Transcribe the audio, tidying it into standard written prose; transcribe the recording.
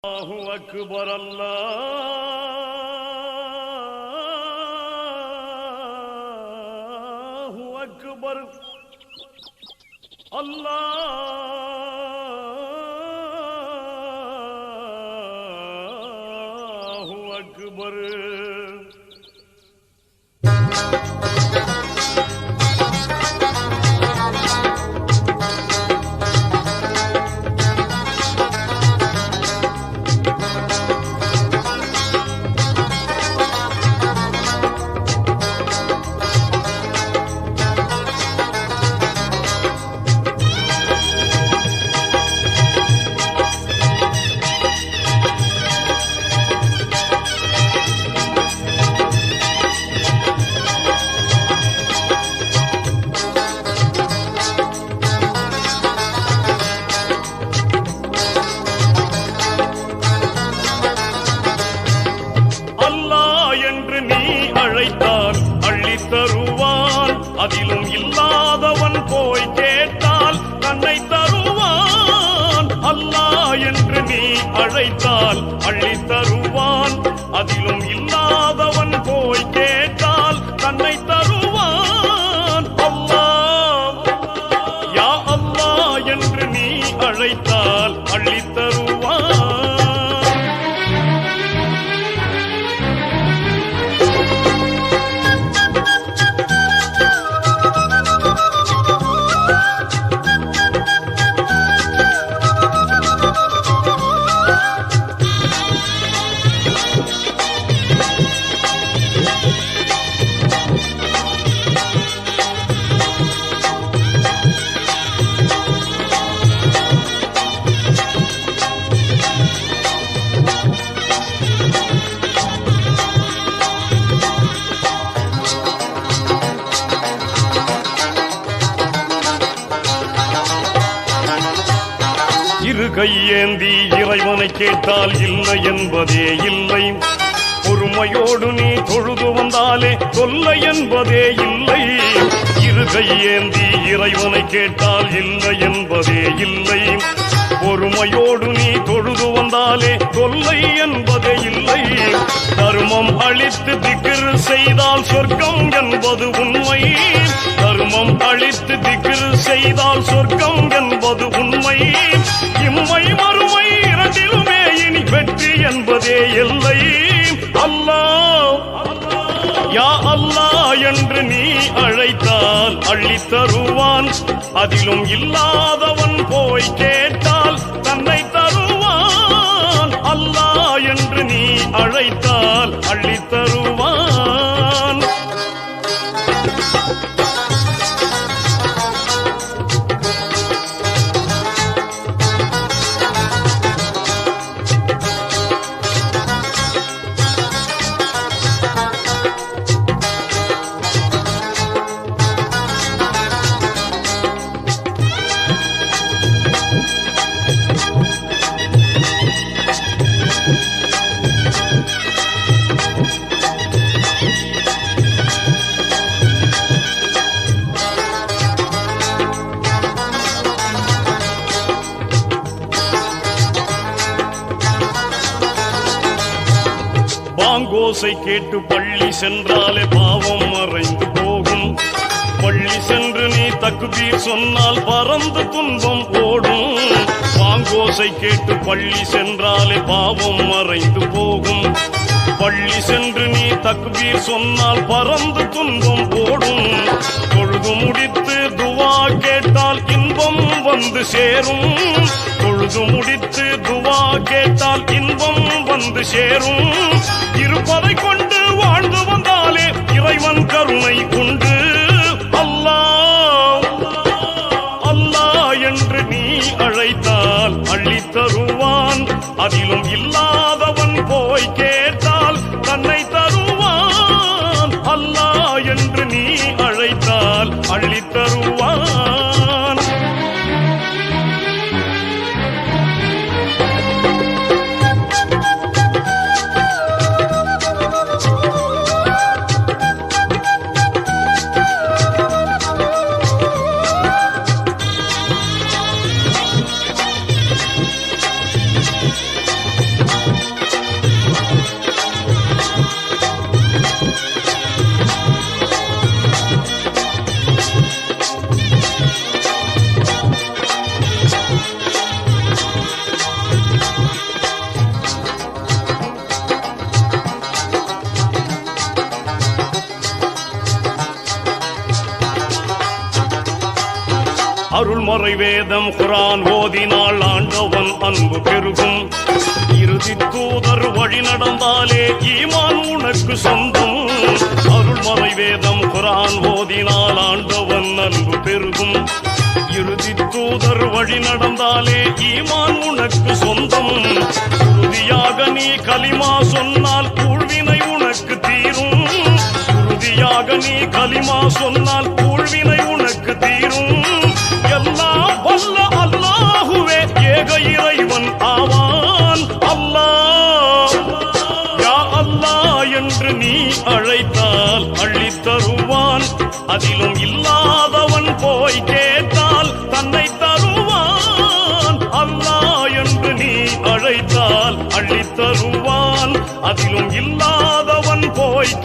அல்லாஹு அக்பர் அல்லாஹு அக்பர் அல்லாஹு அக்பர். அழைத்தால் அள்ளி தருவான், அதிலும் இல்லாதவன் போய் கேட்டால் தன்னை தருவான். அல்லாஹ் என்று நீ அழைத்தால் அள்ளி தருவான், அதிலும் இல்லாதவன் போய் கேட்டால் தன்னை தருவான். அல்லாஹ் யா அல்லாஹ் என்று நீ அழைத்தால் அள்ளி தருவான். இரு கையேந்தி இறைவனை கேட்டால் இல்லை என்பதே இல்லை, பொறுமையோடு நீ தொழுது வந்தாலே தொல்லை என்பதே இல்லை. இரு கையேந்தி இறைவனை கேட்டால் இல்லை என்பதே இல்லை, பொறுமையோடு நீ தொழுது வந்தாலே தொல்லை என்பதே இல்லை. தர்மம் அளித்து திக்ர் செய்தால் சொர்க்கம் என்பது உண்மை, தர்மம் அளித்து திக்ர் செய்தால் சொர்க்கம் என்பது உண்மை. இம்மை மறுமை இரண்டிலுமே இனி வெற்றி என்பதே இல்லை. அல்லாஹ் யா அல்லாஹ் என்று நீ அழைத்தால் அள்ளி தருவான், அதிலும் இல்லாதவன் போய் கேட்டால் தன்னை தருவான். அல்லாஹ் என்று நீ அழைத்தால் அள்ளி தருவான். பாங்கோசை கேட்டு பள்ளி சென்றாலே பாவம் மறைந்து போகும், பள்ளி சென்று நீ தக்பீர் சொன்னால் பறந்து துன்பம் ஓடும். பாங்கோசை கேட்டு பள்ளி சென்றாலே பாவம் மறைந்து போகும், பள்ளி சென்று நீ தக்பீர் சொன்னால் பறந்து துன்பம் ஓடும். தொழுது முடித்து துவா கேட்டால் இன்பம் வந்து சேரும், தொழுது முடித்து துவா கேட்டால் இன்பம் வந்து சேரும். இருப்பதை கொண்டு வாழ்ந்து வந்தாலே இறைவன் கருணை உண்டு. அல்லாஹ் அல்லாஹ் என்று நீ அழைத்தால் அள்ளி தருவான், அதிலும் இல்லாதவன் போய் கேட்டால் தன்னை தருவான். அல்லாஹ் என்று நீ அழைத்தால் அள்ளி தருவான். அருள்மறை வேதம் குரான் ஓதினால் ஆண்டவன் அன்பு பெருகும். இறுதி தூதர் வழி நடந்தாலே ஈமான் உனக்கு சொந்தம். அருள்மறை வேதம் குரான் ஓதினால் ஆண்டவன் அன்பு பெருகும். இறுதி தூதர் வழி நடந்தாலே ஈமான் உனக்கு சொந்தம். உறுதியாக நீ கலிமா சொன்னால் ஊழ்வினை உனக்கு தீரும். உறுதியாக நீ கலிமா சொன்னால் ஊழ்வினை உனக்கு தீரும். எல்லாம் வல்ல அல்லாஹுவே ஏக இறைவன் ஆவான். அல்லாஹ் யா அல்லாஹ் என்று நீ அழைத்தால் அள்ளித் தருவான். அதிலும் இல்லாதவன் போய் கேட்டால் தன்னை தருவான். அல்லாஹ் என்று நீ அழைத்தால் அள்ளித் தருவான். அதிலும் இல்லாதவன் போய்